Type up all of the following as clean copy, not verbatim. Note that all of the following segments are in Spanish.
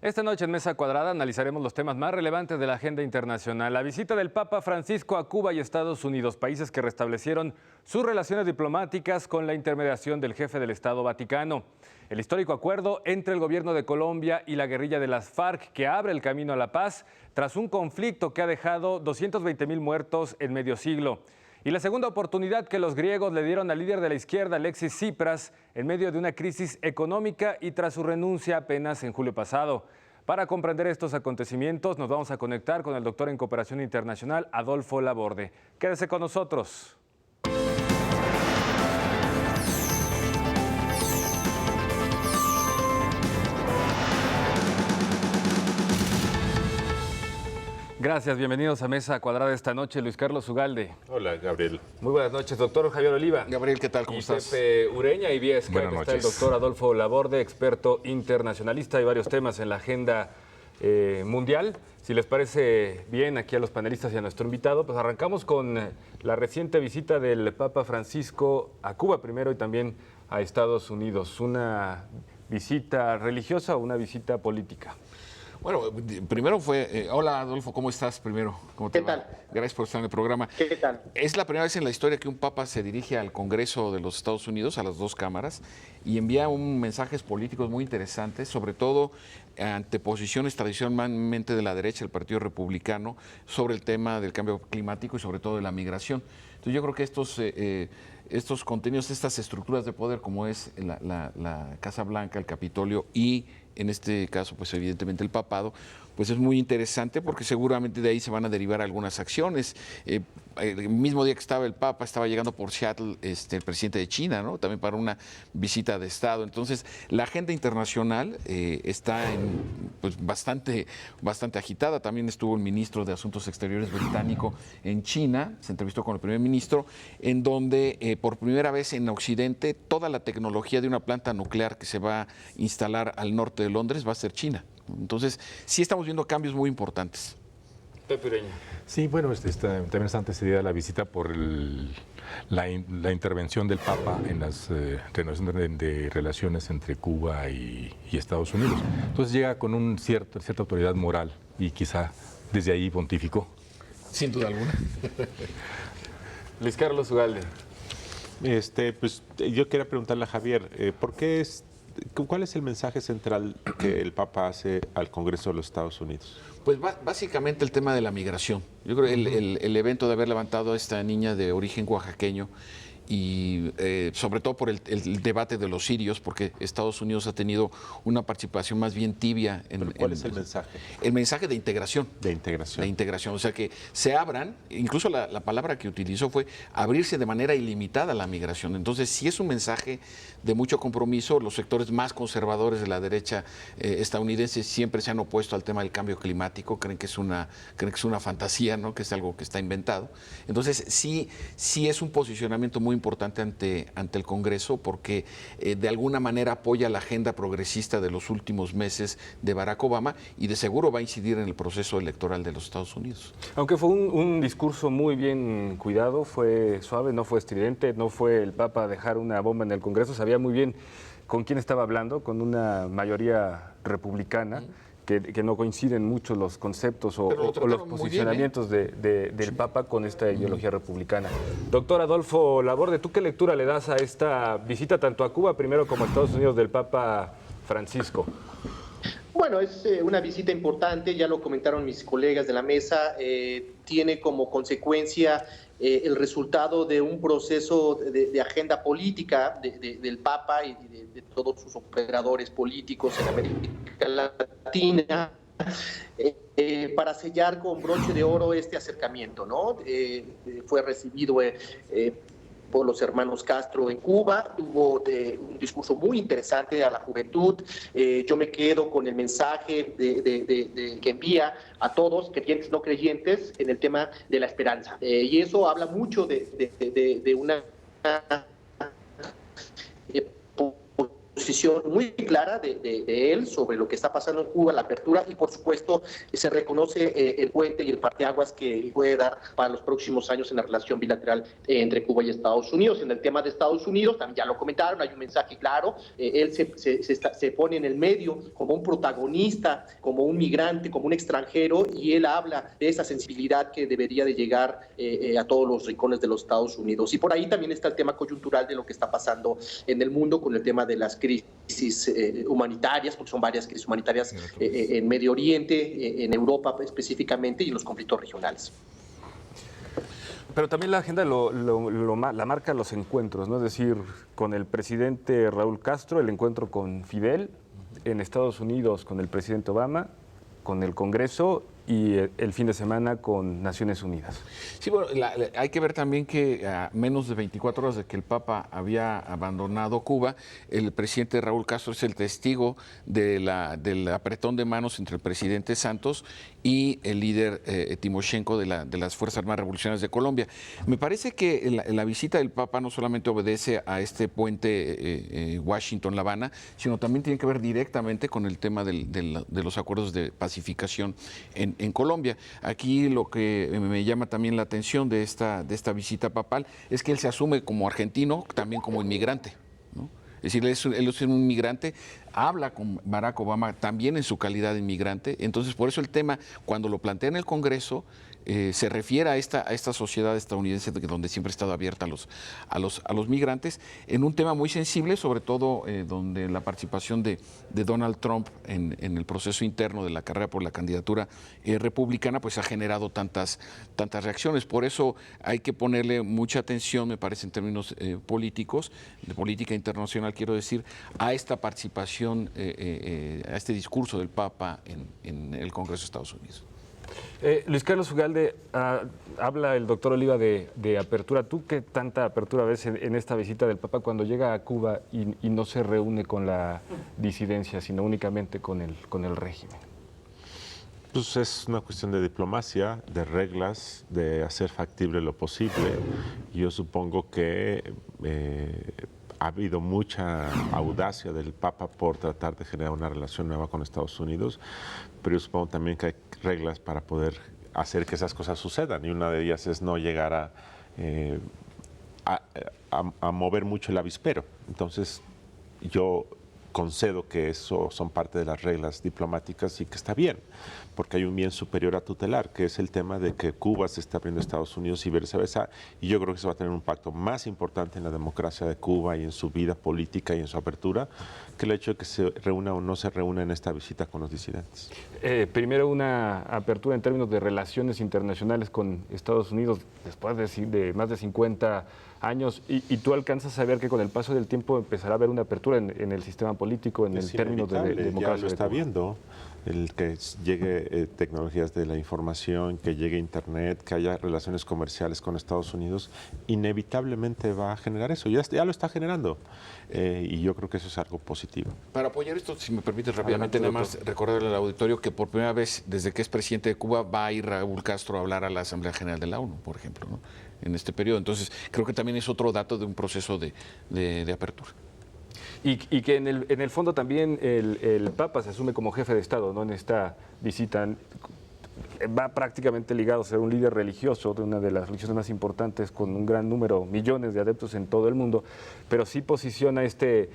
Esta noche en Mesa Cuadrada analizaremos los temas más relevantes de la agenda internacional. La visita del Papa Francisco a Cuba y Estados Unidos, países que restablecieron sus relaciones diplomáticas con la intermediación del jefe del Estado Vaticano. El histórico acuerdo entre el gobierno de Colombia y la guerrilla de las FARC, que abre el camino a la paz tras un conflicto que ha dejado 220,000 muertos en medio siglo. Y la segunda oportunidad que los griegos le dieron al líder de la izquierda, Alexis Tsipras, en medio de una crisis económica y tras su renuncia apenas en julio pasado. Para comprender estos acontecimientos, nos vamos a conectar con el doctor en Cooperación Internacional, Adolfo Laborde. Quédese con nosotros. Gracias, bienvenidos a Mesa Cuadrada esta noche, Luis Carlos Ugalde. Hola, Gabriel. Muy buenas noches, doctor Javier Oliva. Gabriel, ¿qué tal? ¿Cómo estás? Pepe Ureña, y vía Skype está el doctor Adolfo Laborde, experto internacionalista y varios temas en la agenda mundial. Si les parece bien aquí a los panelistas y a nuestro invitado, pues arrancamos con la reciente visita del Papa Francisco a Cuba primero y también a Estados Unidos. ¿Una visita religiosa o una visita política? Bueno, primero fue... hola, Adolfo, ¿cómo estás primero? ¿Cómo te va? ¿Qué tal? Gracias por estar en el programa. ¿Qué tal? Es la primera vez en la historia que un papa se dirige al Congreso de los Estados Unidos, a las dos cámaras, y envía mensajes políticos muy interesantes, sobre todo ante posiciones tradicionalmente de la derecha, el Partido Republicano, sobre el tema del cambio climático y sobre todo de la migración. Entonces yo creo que estos contenidos, estas estructuras de poder, como es la Casa Blanca, el Capitolio y en este caso, pues evidentemente el papado, pues es muy interesante porque seguramente de ahí se van a derivar algunas acciones. El mismo día que estaba el Papa, estaba llegando por Seattle el presidente de China, ¿no? También para una visita de Estado. Entonces, la agenda internacional está pues, bastante agitada. También estuvo el ministro de Asuntos Exteriores británico en China, se entrevistó con el primer ministro, en donde por primera vez en Occidente toda la tecnología de una planta nuclear que se va a instalar al norte de Londres va a ser China. Entonces, sí estamos viendo cambios muy importantes. Pepe Ureña. Sí, bueno, también está antecedida la visita por la intervención del Papa en las renovaciones de relaciones entre Cuba y Estados Unidos. Entonces llega con cierta autoridad moral y quizá desde ahí pontificó. Sin duda alguna. Luis Carlos Ugalde. Pues yo quería preguntarle a Javier, ¿cuál es el mensaje central que el Papa hace al Congreso de los Estados Unidos? Pues básicamente el tema de la migración. Yo creo que el evento de haber levantado a esta niña de origen oaxaqueño y sobre todo por el debate de los sirios, porque Estados Unidos ha tenido una participación más bien tibia. ¿Cuál es el mensaje? El mensaje de integración. De integración. De integración, o sea que se abran, incluso la palabra que utilizó fue abrirse de manera ilimitada a la migración. Entonces sí es un mensaje de mucho compromiso. Los sectores más conservadores de la derecha estadounidense siempre se han opuesto al tema del cambio climático, creen que es una fantasía, ¿no? Que es algo que está inventado. Entonces sí es un posicionamiento muy importante ante el Congreso porque de alguna manera apoya la agenda progresista de los últimos meses de Barack Obama y de seguro va a incidir en el proceso electoral de los Estados Unidos. Aunque fue un discurso muy bien cuidado, fue suave, no fue estridente, no fue el Papa a dejar una bomba en el Congreso, sabía muy bien con quién estaba hablando, con una mayoría republicana. Que no coinciden mucho los conceptos o los posicionamientos del Papa con esta ideología republicana. Doctor Adolfo Laborde, ¿tú qué lectura le das a esta visita tanto a Cuba primero como a Estados Unidos del Papa Francisco? Bueno, es una visita importante, ya lo comentaron mis colegas de la mesa, tiene como consecuencia el resultado de un proceso de agenda política del Papa y de todos sus operadores políticos en América Latina, para sellar con broche de oro este acercamiento, ¿no? Fue recibido por los hermanos Castro en Cuba, tuvo un discurso muy interesante a la juventud. Yo me quedo con el mensaje que envía a todos, creyentes no creyentes, en el tema de la esperanza. Y eso habla mucho de una posición muy clara de él sobre lo que está pasando en Cuba, la apertura, y por supuesto se reconoce el puente y el parteaguas que puede dar para los próximos años en la relación bilateral entre Cuba y Estados Unidos. En el tema de Estados Unidos, también ya lo comentaron, hay un mensaje claro, él se pone en el medio como un protagonista, como un migrante, como un extranjero, y él habla de esa sensibilidad que debería de llegar a todos los rincones de los Estados Unidos. Y por ahí también está el tema coyuntural de lo que está pasando en el mundo con el tema de las crisis humanitarias, porque son varias crisis humanitarias en Medio Oriente, en Europa específicamente, y en los conflictos regionales. Pero también la agenda la marca los encuentros, ¿no? Es decir, con el presidente Raúl Castro, el encuentro con Fidel, en Estados Unidos con el presidente Obama, con el Congreso, y el fin de semana con Naciones Unidas. Sí, bueno, hay que ver también que a menos de 24 horas de que el Papa había abandonado Cuba, el presidente Raúl Castro es el testigo del apretón de manos entre el presidente Santos y el líder Timoshenko de las Fuerzas Armadas Revolucionarias de Colombia. Me parece que la visita del Papa no solamente obedece a este puente Washington-La Habana, sino también tiene que ver directamente con el tema de los acuerdos de pacificación en Colombia. Aquí lo que me llama también la atención de esta visita papal es que él se asume como argentino, también como inmigrante, ¿no? Es decir, él es un inmigrante, habla con Barack Obama también en su calidad de inmigrante. Entonces, por eso el tema, cuando lo plantea en el Congreso, se refiere a esta sociedad estadounidense donde siempre ha estado abierta a los migrantes, en un tema muy sensible, sobre todo donde la participación de Donald Trump en el proceso interno de la carrera por la candidatura republicana, pues ha generado tantas reacciones. Por eso hay que ponerle mucha atención, me parece, en términos políticos, de política internacional, quiero decir, a esta participación, a este discurso del Papa en el Congreso de Estados Unidos. Luis Carlos Ugalde, habla el doctor Oliva de apertura. ¿Tú qué tanta apertura ves en esta visita del Papa cuando llega a Cuba y no se reúne con la disidencia, sino únicamente con el régimen? Pues es una cuestión de diplomacia, de reglas, de hacer factible lo posible. Yo supongo que ha habido mucha audacia del Papa por tratar de generar una relación nueva con Estados Unidos, pero yo supongo también que hay reglas para poder hacer que esas cosas sucedan, y una de ellas es no llegar a mover mucho el avispero. Entonces, yo concedo que eso son parte de las reglas diplomáticas y que está bien, porque hay un bien superior a tutelar, que es el tema de que Cuba se está abriendo a Estados Unidos y viceversa, y yo creo que eso va a tener un impacto más importante en la democracia de Cuba y en su vida política y en su apertura, que el hecho de que se reúna o no se reúna en esta visita con los disidentes. Primero, una apertura en términos de relaciones internacionales con Estados Unidos después de más de 50 años, y tú alcanzas a ver que con el paso del tiempo empezará a haber una apertura en el sistema político, en el término de democracia. Ya lo está viendo, el que llegue tecnologías de la información, que llegue Internet, que haya relaciones comerciales con Estados Unidos, inevitablemente va a generar eso. Ya lo está generando, y yo creo que eso es algo positivo. Para apoyar esto, si me permites rápidamente, nada más recordarle al auditorio que por primera vez desde que es presidente de Cuba va a ir Raúl Castro a hablar a la Asamblea General de la ONU, por ejemplo, ¿no?, en este periodo. Entonces, creo que también es otro dato de un proceso de apertura. Y que en el fondo también el Papa se asume como jefe de Estado, ¿no?, en esta visita. Va prácticamente ligado a ser un líder religioso de una de las religiones más importantes, con un gran número, millones de adeptos en todo el mundo, pero sí posiciona este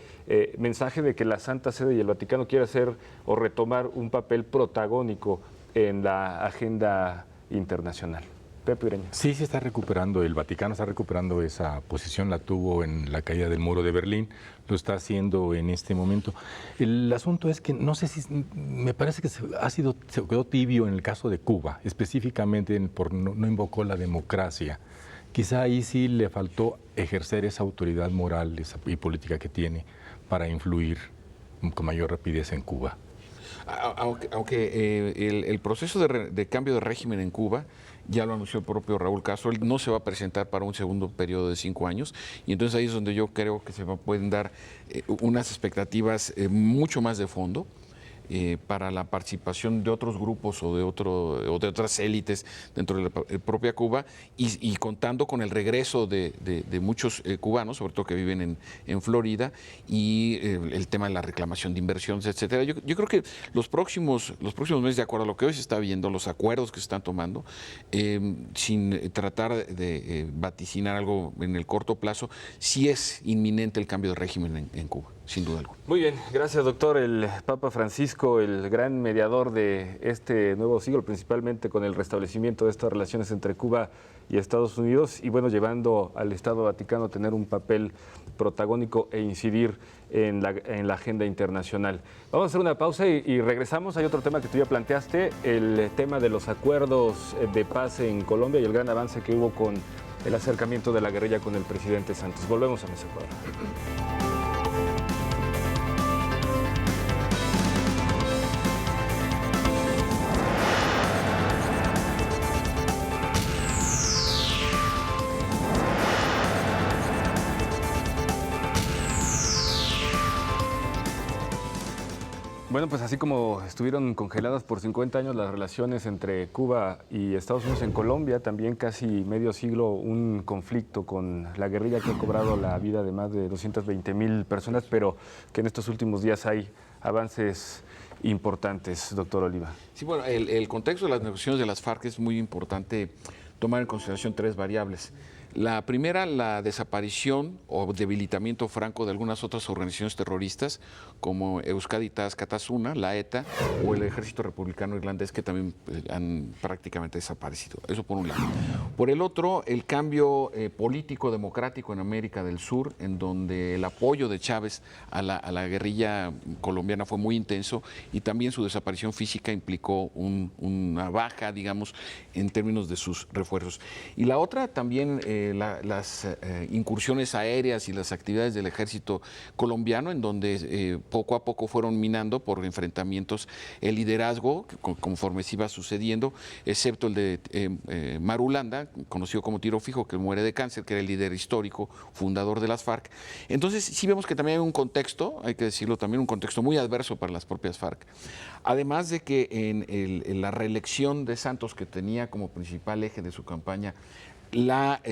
mensaje de que la Santa Sede y el Vaticano quiere hacer o retomar un papel protagónico en la agenda internacional. Pepe Ureña. Sí, se está recuperando, el Vaticano está recuperando esa posición, la tuvo en la caída del muro de Berlín, lo está haciendo en este momento. El asunto es que no sé si, me parece que se quedó tibio en el caso de Cuba, específicamente no invocó la democracia. Quizá ahí sí le faltó ejercer esa autoridad moral y política que tiene para influir con mayor rapidez en Cuba. Aunque el proceso de cambio de régimen en Cuba ya lo anunció el propio Raúl Castro, él no se va a presentar para un segundo periodo de 5 años, y entonces ahí es donde yo creo que pueden dar unas expectativas mucho más de fondo. para la participación de otros grupos o de otras élites dentro de la propia Cuba y contando con el regreso de muchos cubanos, sobre todo que viven en Florida, y el tema de la reclamación de inversiones, etcétera. Yo creo que los próximos meses, de acuerdo a lo que hoy se está viendo, los acuerdos que se están tomando, sin tratar de vaticinar algo en el corto plazo, sí es inminente el cambio de régimen en Cuba, sin duda alguna. Muy bien, gracias doctor. El Papa Francisco, el gran mediador de este nuevo siglo, principalmente con el restablecimiento de estas relaciones entre Cuba y Estados Unidos, y bueno, llevando al Estado Vaticano a tener un papel protagónico e incidir en la agenda internacional. Vamos a hacer una pausa y regresamos. Hay otro tema que tú ya planteaste, el tema de los acuerdos de paz en Colombia y el gran avance que hubo con el acercamiento de la guerrilla con el presidente Santos. Volvemos a Mesa Cuadrada. Bueno, pues así como estuvieron congeladas por 50 años las relaciones entre Cuba y Estados Unidos, en Colombia también casi medio siglo un conflicto con la guerrilla que ha cobrado la vida de más de 220,000 personas, pero que en estos últimos días hay avances importantes, doctor Oliva. Sí, bueno, el contexto de las negociaciones de las FARC es muy importante tomar en consideración tres variables. La primera, la desaparición o debilitamiento franco de algunas otras organizaciones terroristas como Euskadi Tasuna, la ETA o el Ejército Republicano Irlandés, que también han prácticamente desaparecido. Eso por un lado. Por el otro, el cambio político democrático en América del Sur, en donde el apoyo de Chávez a la guerrilla colombiana fue muy intenso y también su desaparición física implicó una baja, digamos, en términos de sus refuerzos. Y la otra también las incursiones aéreas y las actividades del ejército colombiano, en donde poco a poco fueron minando por enfrentamientos el liderazgo, conforme se iba sucediendo, excepto el de Marulanda, conocido como Tiro Fijo, que muere de cáncer, que era el líder histórico, fundador de las FARC. Entonces sí vemos que también hay un contexto, hay que decirlo también, un contexto muy adverso para las propias FARC. Además de que en la reelección de Santos, que tenía como principal eje de su campaña la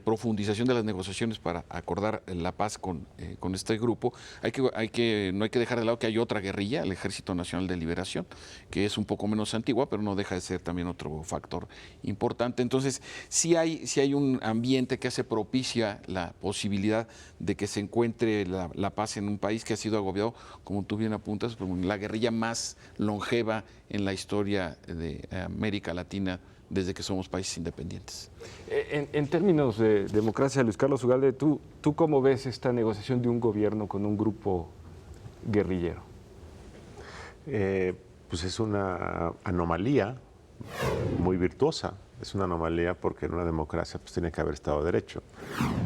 profundización de las negociaciones para acordar la paz con este grupo, no hay que dejar de lado que hay otra guerrilla, el Ejército Nacional de Liberación, que es un poco menos antigua, pero no deja de ser también otro factor importante. Entonces, sí hay un ambiente que hace propicia la posibilidad de que se encuentre la paz en un país que ha sido agobiado, como tú bien apuntas, por la guerrilla más longeva en la historia de América Latina desde que somos países independientes. En términos de democracia, Luis Carlos Ugalde, ¿tú cómo ves esta negociación de un gobierno con un grupo guerrillero? Pues es una anomalía muy virtuosa. Es una anomalía porque en una democracia pues tiene que haber Estado de Derecho.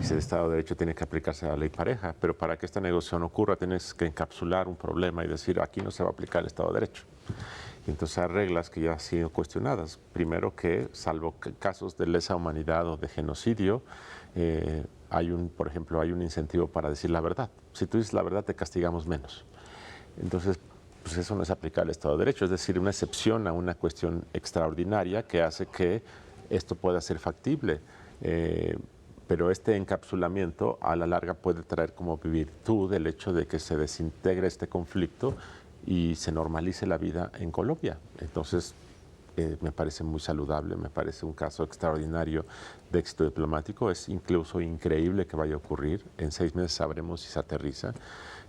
Y si el Estado de Derecho tiene que aplicarse a la ley pareja, pero para que esta negociación ocurra tienes que encapsular un problema y decir aquí no se va a aplicar el Estado de Derecho. Y entonces hay reglas que ya han sido cuestionadas. Primero que, salvo casos de lesa humanidad o de genocidio, por ejemplo, hay un incentivo para decir la verdad. Si tú dices la verdad, te castigamos menos. Entonces, pues eso no es aplicar el Estado de Derecho, es decir, una excepción a una cuestión extraordinaria que hace que esto pueda ser factible. Pero este encapsulamiento a la larga puede traer como virtud el hecho de que se desintegre este conflicto y se normalice la vida en Colombia. Entonces, me parece muy saludable, me parece un caso extraordinario de éxito diplomático. Es incluso increíble que vaya a ocurrir. En 6 meses sabremos si se aterriza.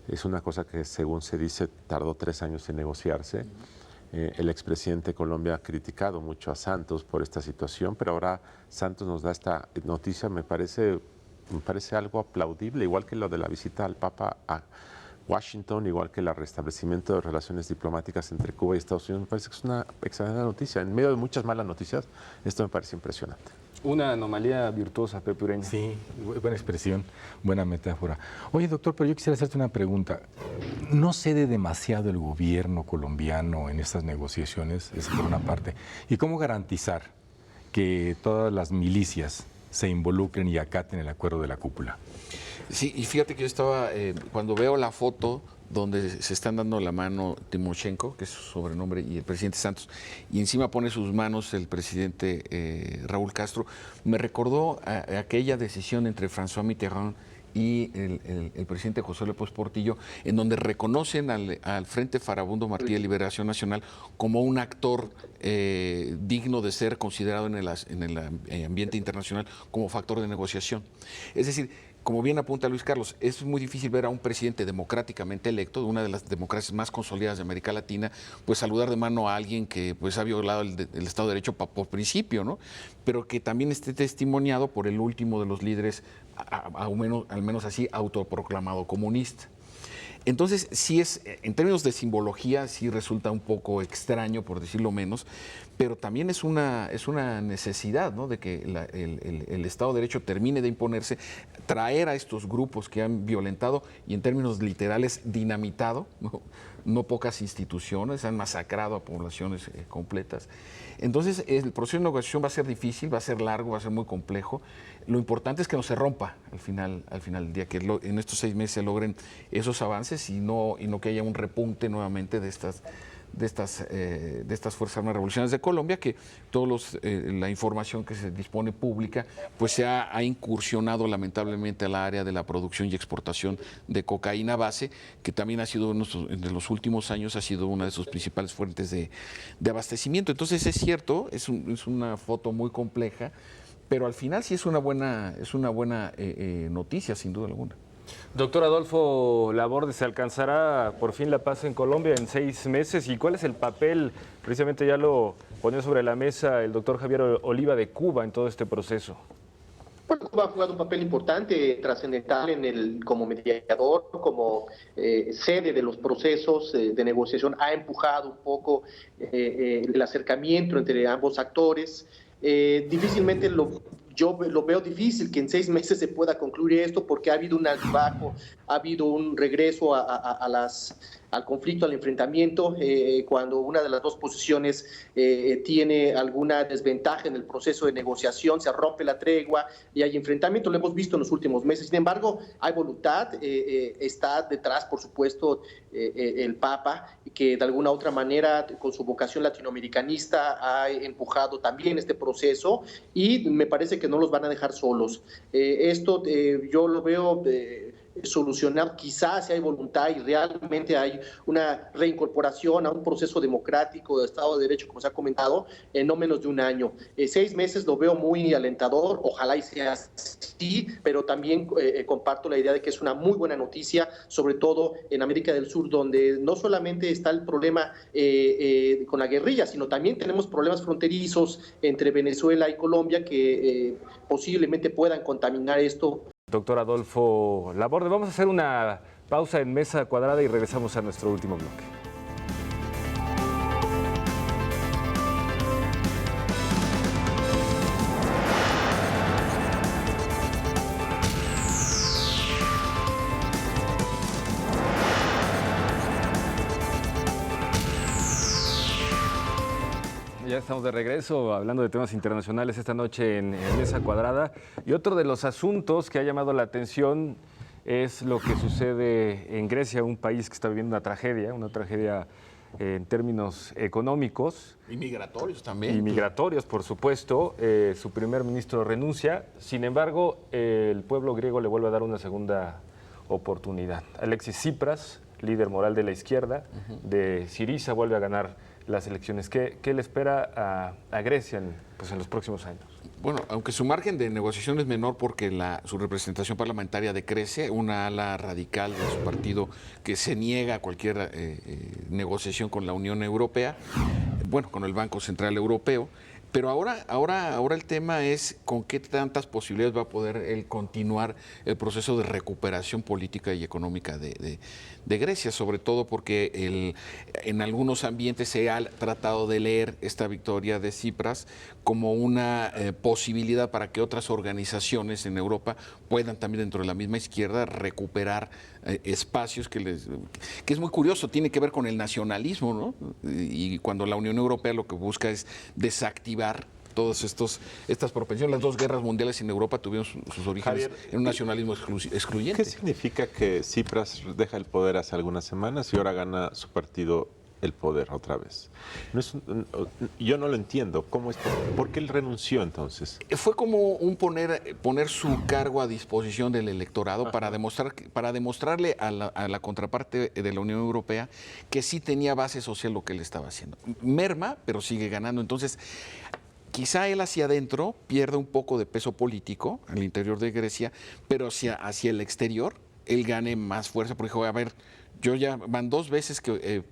Es una cosa que, según se dice, tardó 3 años en negociarse. El expresidente de Colombia ha criticado mucho a Santos por esta situación, pero ahora Santos nos da esta noticia, me parece algo aplaudible, igual que lo de la visita al Papa a Washington, igual que el restablecimiento de relaciones diplomáticas entre Cuba y Estados Unidos. Me parece que es una excelente noticia. En medio de muchas malas noticias, esto me parece impresionante. Una anomalía virtuosa, Pepe Ureña. Sí, buena expresión, buena metáfora. Oye, doctor, pero yo quisiera hacerte una pregunta. ¿No cede demasiado el gobierno colombiano en estas negociaciones? Eso por una parte. ¿Y cómo garantizar que todas las milicias se involucren y acaten el acuerdo de la cúpula? Sí, y fíjate que yo estaba, cuando veo la foto donde se están dando la mano Timoshenko, que es su sobrenombre, y el presidente Santos, y encima pone sus manos el presidente Raúl Castro, me recordó a aquella decisión entre François Mitterrand y el presidente José López Portillo, en donde reconocen al Frente Farabundo Martí de Liberación Nacional como un actor digno de ser considerado en el ambiente internacional como factor de negociación. Es decir, como bien apunta Luis Carlos, es muy difícil ver a un presidente democráticamente electo, de una de las democracias más consolidadas de América Latina, pues saludar de mano a alguien que pues ha violado el Estado de Derecho por principio, ¿no? Pero que también esté testimoniado por el último de los líderes, al menos así, autoproclamado comunista. Entonces, sí es, en términos de simbología, sí resulta un poco extraño, por decirlo menos, pero también es una necesidad, ¿no?, de que el Estado de Derecho termine de imponerse, traer a estos grupos que han violentado y en términos literales dinamitado, no pocas instituciones, han masacrado a poblaciones completas. Entonces, el proceso de negociación va a ser difícil, va a ser largo, va a ser muy complejo. Lo importante es que no se rompa al final del día, que en estos 6 meses se logren esos avances y no que haya un repunte nuevamente de estas Fuerzas Armadas Revolucionarias de Colombia, que la información que se dispone pública pues se ha incursionado lamentablemente al área de la producción y exportación de cocaína base, que también ha sido en los últimos años ha sido una de sus principales fuentes de abastecimiento. Entonces es cierto, es una foto muy compleja, pero al final sí es una buena noticia, sin duda alguna. Doctor Adolfo Laborde, ¿se alcanzará por fin la paz en Colombia en 6 meses? ¿Y cuál es el papel, precisamente ya lo ponió sobre la mesa el doctor Javier Oliva, de Cuba en todo este proceso? Bueno, Cuba ha jugado un papel importante, trascendental como mediador, como sede de los procesos de negociación, ha empujado un poco el acercamiento entre ambos actores. Difícilmente yo lo veo difícil que en 6 meses se pueda concluir esto, porque ha habido un altibajo, ha habido un regreso al conflicto, al enfrentamiento, cuando una de las dos posiciones tiene alguna desventaja en el proceso de negociación, se rompe la tregua y hay enfrentamiento. Lo hemos visto en los últimos meses. Sin embargo, hay voluntad, está detrás, por supuesto, el Papa, que de alguna otra manera, con su vocación latinoamericanista, ha empujado también este proceso, y me parece que no los van a dejar solos. Esto yo lo veo solucionar, quizás si hay voluntad y realmente hay una reincorporación a un proceso democrático de Estado de Derecho, como se ha comentado, en no menos de un año. 6 meses lo veo muy alentador, ojalá y sea así, pero también comparto la idea de que es una muy buena noticia, sobre todo en América del Sur, donde no solamente está el problema con la guerrilla, sino también tenemos problemas fronterizos entre Venezuela y Colombia que posiblemente puedan contaminar esto. Doctor Adolfo Laborde, vamos a hacer una pausa en Mesa Cuadrada y regresamos a nuestro último bloque. Ya estamos de regreso hablando de temas internacionales esta noche en Mesa Cuadrada. Y otro de los asuntos que ha llamado la atención es lo que sucede en Grecia, un país que está viviendo una tragedia en términos económicos. Y migratorios también. Y migratorios, por supuesto. Su primer ministro renuncia. Sin embargo, el pueblo griego le vuelve a dar una segunda oportunidad. Alexis Tsipras, líder moral de la izquierda, de Syriza, vuelve a ganar las elecciones. ¿Qué le espera a Grecia en los próximos años? Bueno, aunque su margen de negociación es menor porque su representación parlamentaria decrece, una ala radical de su partido que se niega a cualquier negociación con la Unión Europea, bueno, con el Banco Central Europeo. Pero ahora el tema es con qué tantas posibilidades va a poder él continuar el proceso de recuperación política y económica de Grecia, sobre todo porque en algunos ambientes se ha tratado de leer esta victoria de Tsipras como una posibilidad para que otras organizaciones en Europa puedan también dentro de la misma izquierda recuperar espacios que es muy curioso, tiene que ver con el nacionalismo, ¿no? Y cuando la Unión Europea lo que busca es desactivar todas estas propensiones. Las dos guerras mundiales en Europa tuvieron sus orígenes Javier, en un nacionalismo excluyente. ¿Qué significa que Tsipras deja el poder hace algunas semanas y ahora gana su partido el poder otra vez? Yo no lo entiendo. ¿Cómo es? ¿Por qué él renunció entonces? Fue como un poner su cargo a disposición del electorado para demostrarle a la contraparte de la Unión Europea que sí tenía base social lo que él estaba haciendo. Merma, pero sigue ganando. Entonces, quizá él hacia adentro pierde un poco de peso político al interior de Grecia, pero hacia el exterior él gane más fuerza, porque dijo, a ver, yo ya van 2 veces que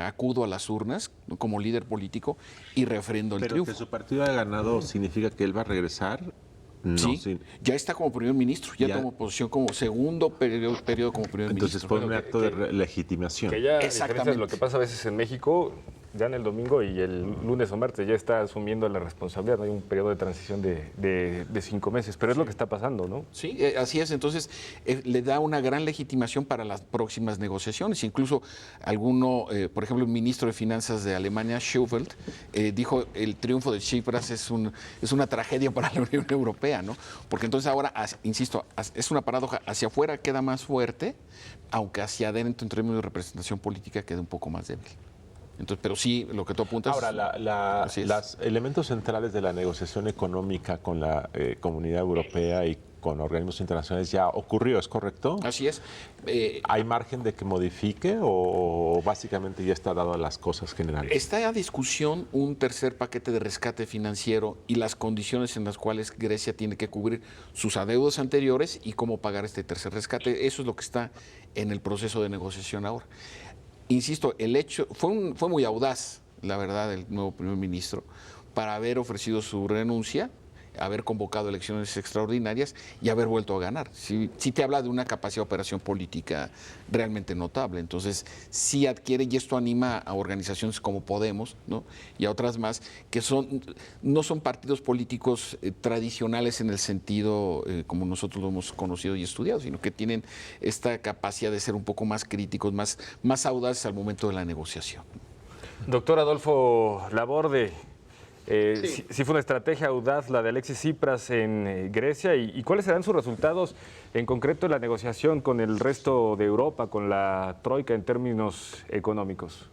acudo a las urnas como líder político y refrendo el Pero triunfo. que su partido haya ganado significa que él va a regresar. No, Sí, ya está como primer ministro, ya tomó posición como segundo periodo como primer Entonces ministro. fue un acto de legitimación. Que ya, a diferencia Exactamente. de lo que pasa a veces en México, ya en el domingo y el lunes o martes ya está asumiendo la responsabilidad. No hay un periodo de transición de 5 meses, pero es lo que está pasando, ¿no? Sí, así es. Entonces, le da una gran legitimación para las próximas negociaciones. Incluso por ejemplo, el ministro de Finanzas de Alemania, Schäuble, dijo el triunfo de Tsipras es una tragedia para la Unión Europea, ¿no? Porque entonces ahora, insisto, es una paradoja. Hacia afuera queda más fuerte, aunque hacia adentro, en términos de representación política, queda un poco más débil. Entonces, pero sí, lo que tú apuntas... Ahora, así es. los elementos centrales de la negociación económica con la Comunidad Europea y con organismos internacionales ya ocurrió, ¿es correcto? Así es. ¿Hay margen de que modifique o básicamente ya está dado a las cosas generales? Está a discusión un tercer paquete de rescate financiero y las condiciones en las cuales Grecia tiene que cubrir sus adeudos anteriores y cómo pagar este tercer rescate. Eso es lo que está en el proceso de negociación ahora. Insisto, el hecho fue muy audaz, la verdad, el nuevo primer ministro, para haber ofrecido su renuncia, haber convocado elecciones extraordinarias y haber vuelto a ganar. Sí te habla de una capacidad de operación política realmente notable. Entonces, sí adquiere, y esto anima a organizaciones como Podemos, ¿no? Y a otras más, que no son partidos políticos tradicionales en el sentido como nosotros lo hemos conocido y estudiado, sino que tienen esta capacidad de ser un poco más críticos, más audaces al momento de la negociación. Doctor Adolfo Laborde, Sí. sí fue una estrategia audaz la de Alexis Tsipras en Grecia y ¿cuáles serán sus resultados en concreto en la negociación con el resto de Europa, con la troika en términos económicos?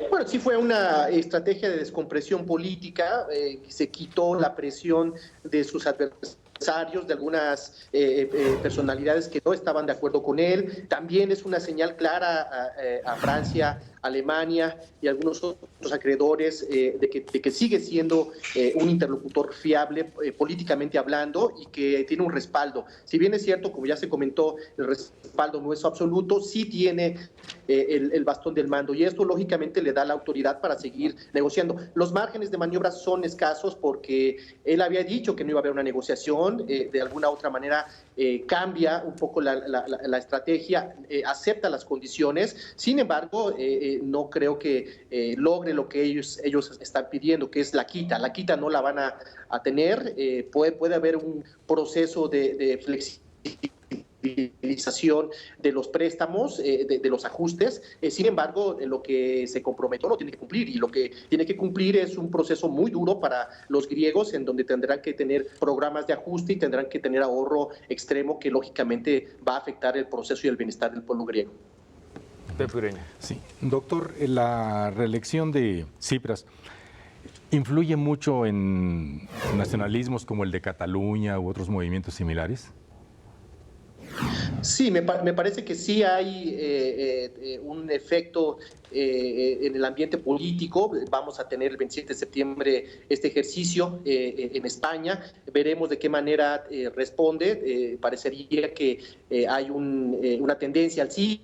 Bueno, sí fue una estrategia de descompresión política, se quitó la presión de sus adversarios, de algunas personalidades que no estaban de acuerdo con él. También es una señal clara a Francia, Alemania y algunos otros acreedores de que sigue siendo un interlocutor fiable políticamente hablando y que tiene un respaldo. Si bien es cierto, como ya se comentó, el respaldo no es absoluto, sí tiene el bastón del mando y esto lógicamente le da la autoridad para seguir negociando. Los márgenes de maniobra son escasos porque él había dicho que no iba a haber una negociación, de alguna otra manera cambia un poco la estrategia, acepta las condiciones, sin embargo no creo que logre lo que ellos están pidiendo, que es la quita. La quita no la van a tener, puede haber un proceso de flexibilización de los préstamos, de los ajustes. Sin embargo, lo que se comprometió lo tiene que cumplir y lo que tiene que cumplir es un proceso muy duro para los griegos en donde tendrán que tener programas de ajuste y tendrán que tener ahorro extremo que lógicamente va a afectar el proceso y el bienestar del pueblo griego. Pepe Ureña. Sí, doctor, la reelección de Tsipras influye mucho en nacionalismos como el de Cataluña u otros movimientos similares. Sí, me parece que sí hay un efecto en el ambiente político. Vamos a tener el 27 de septiembre este ejercicio en España. Veremos de qué manera responde. Parecería que hay una tendencia al sí,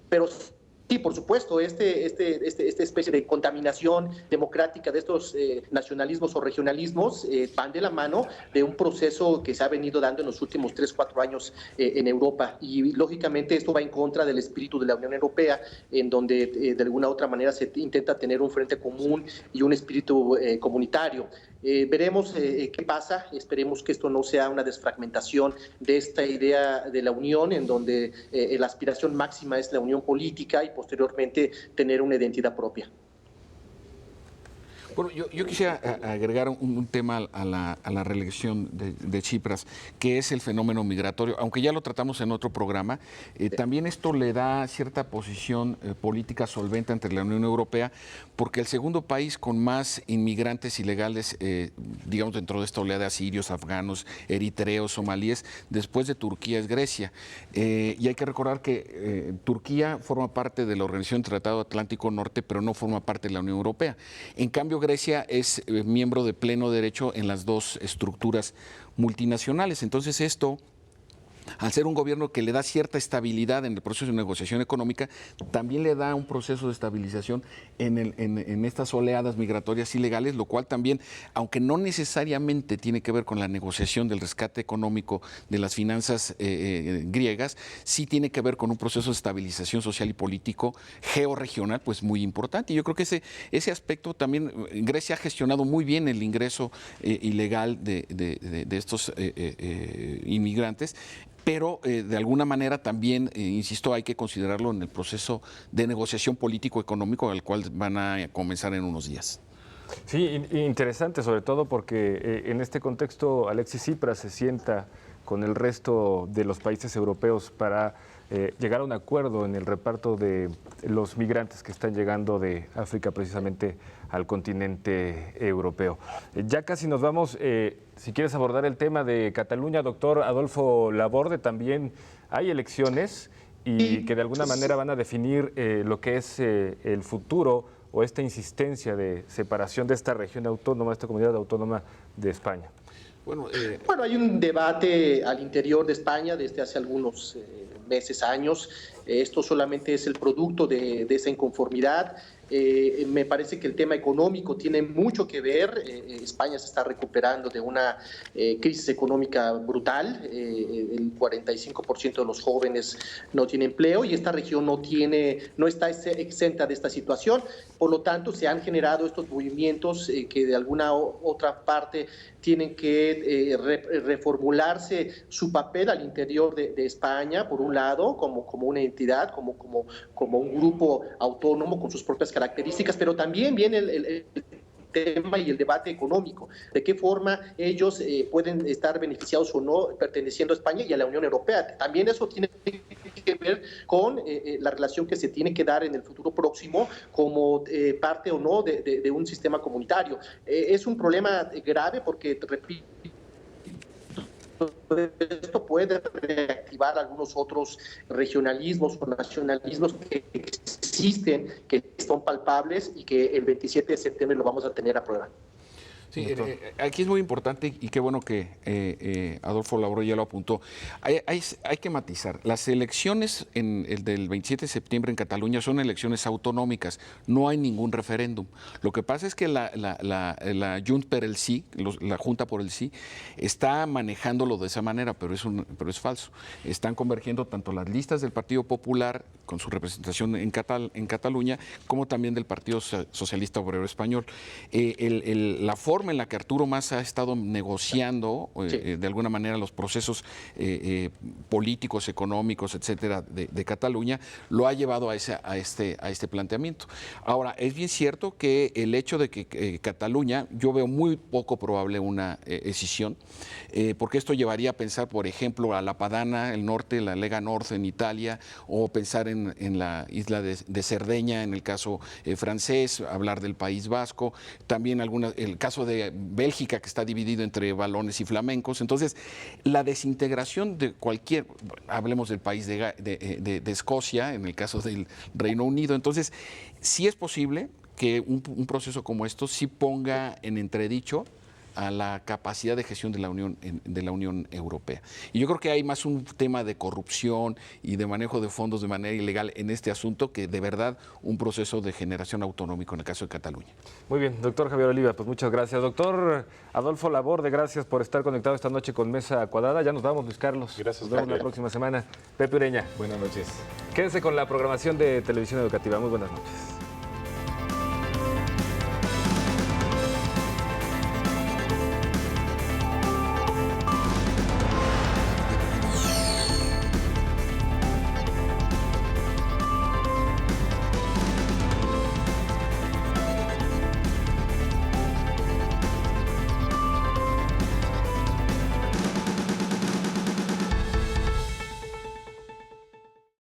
pero sí, por supuesto, esta especie de contaminación democrática de estos nacionalismos o regionalismos van de la mano de un proceso que se ha venido dando en los últimos 3-4 años en Europa. Y lógicamente esto va en contra del espíritu de la Unión Europea, en donde de alguna u otra manera se intenta tener un frente común y un espíritu comunitario. Veremos qué pasa, esperemos que esto no sea una desfragmentación de esta idea de la unión, en donde la aspiración máxima es la unión política y posteriormente tener una identidad propia. Bueno, yo quisiera agregar un tema a la reelección de Tsipras, que es el fenómeno migratorio. Aunque ya lo tratamos en otro programa, también esto le da cierta posición política solvente ante la Unión Europea, porque el segundo país con más inmigrantes ilegales, digamos, dentro de esta oleada de asirios, afganos, eritreos, somalíes, después de Turquía es Grecia. Y hay que recordar que Turquía forma parte de la Organización del Tratado Atlántico Norte, pero no forma parte de la Unión Europea. En cambio, Grecia es miembro de pleno derecho en las dos estructuras multinacionales. Entonces, esto, al ser un gobierno que le da cierta estabilidad en el proceso de negociación económica, también le da un proceso de estabilización en estas oleadas migratorias ilegales, lo cual también, aunque no necesariamente tiene que ver con la negociación del rescate económico de las finanzas griegas, sí tiene que ver con un proceso de estabilización social y político georregional, pues muy importante. Y yo creo que ese aspecto también, Grecia ha gestionado muy bien el ingreso ilegal de estos inmigrantes, pero de alguna manera también, insisto, hay que considerarlo en el proceso de negociación político-económico al cual van a comenzar en unos días. Sí, interesante, sobre todo porque en este contexto Alexis Tsipras se sienta con el resto de los países europeos para llegar a un acuerdo en el reparto de los migrantes que están llegando de África precisamente al continente europeo. Ya casi nos vamos. Si quieres abordar el tema de Cataluña, doctor Adolfo Laborde, también hay elecciones y que de alguna manera van a definir lo que es el futuro o esta insistencia de separación de esta región autónoma, esta comunidad autónoma de España. Bueno, hay un debate al interior de España desde hace algunos meses, años. Esto solamente es el producto de esa inconformidad. Me parece que el tema económico tiene mucho que ver. España se está recuperando de una crisis económica brutal. El 45% de los jóvenes no tiene empleo y esta región no está exenta de esta situación. Por lo tanto, se han generado estos movimientos que de alguna otra parte tienen que reformularse su papel al interior de España, por un lado, como una entidad, como un grupo autónomo con sus propias características, pero también viene el tema y el debate económico, de qué forma ellos pueden estar beneficiados o no perteneciendo a España y a la Unión Europea. También eso tiene que ver con la relación que se tiene que dar en el futuro próximo como parte o no de un sistema comunitario. Es un problema grave porque, repito, esto puede reactivar algunos otros regionalismos o nacionalismos que existen, que son palpables y que el 27 de septiembre lo vamos a tener a prueba. Sí, aquí es muy importante y qué bueno que Adolfo Laborde ya lo apuntó. Hay que matizar. Las elecciones del 27 de septiembre en Cataluña son elecciones autonómicas. No hay ningún referéndum. Lo que pasa es que la Junta por el Sí, está manejándolo de esa manera, pero es falso. Están convergiendo tanto las listas del Partido Popular con su representación en Cataluña, como también del Partido Socialista Obrero Español. La forma en la que Arturo Mas ha estado negociando de alguna manera los procesos políticos, económicos, etcétera, de Cataluña, lo ha llevado a este planteamiento. Ahora, es bien cierto que el hecho de que Cataluña, yo veo muy poco probable una escisión, porque esto llevaría a pensar, por ejemplo, a la Padana, el norte, la Lega Nord en Italia, o pensar en la isla de Cerdeña, en el caso francés, hablar del País Vasco, también el caso de Bélgica, que está dividido entre valones y flamencos. Entonces, la desintegración de hablemos del país de Escocia, en el caso del Reino Unido. Entonces, sí es posible que un proceso como esto sí ponga en entredicho a la capacidad de gestión de la Unión Europea. Y yo creo que hay más un tema de corrupción y de manejo de fondos de manera ilegal en este asunto que de verdad un proceso de generación autonómico en el caso de Cataluña. Muy bien, doctor Javier Oliva, pues muchas gracias. Doctor Adolfo Laborde, gracias por estar conectado esta noche con Mesa Cuadrada. Ya nos vamos, Luis Carlos. Gracias. Nos vemos la próxima semana. Pepe Ureña. Buenas noches. Quédense con la programación de Televisión Educativa. Muy buenas noches.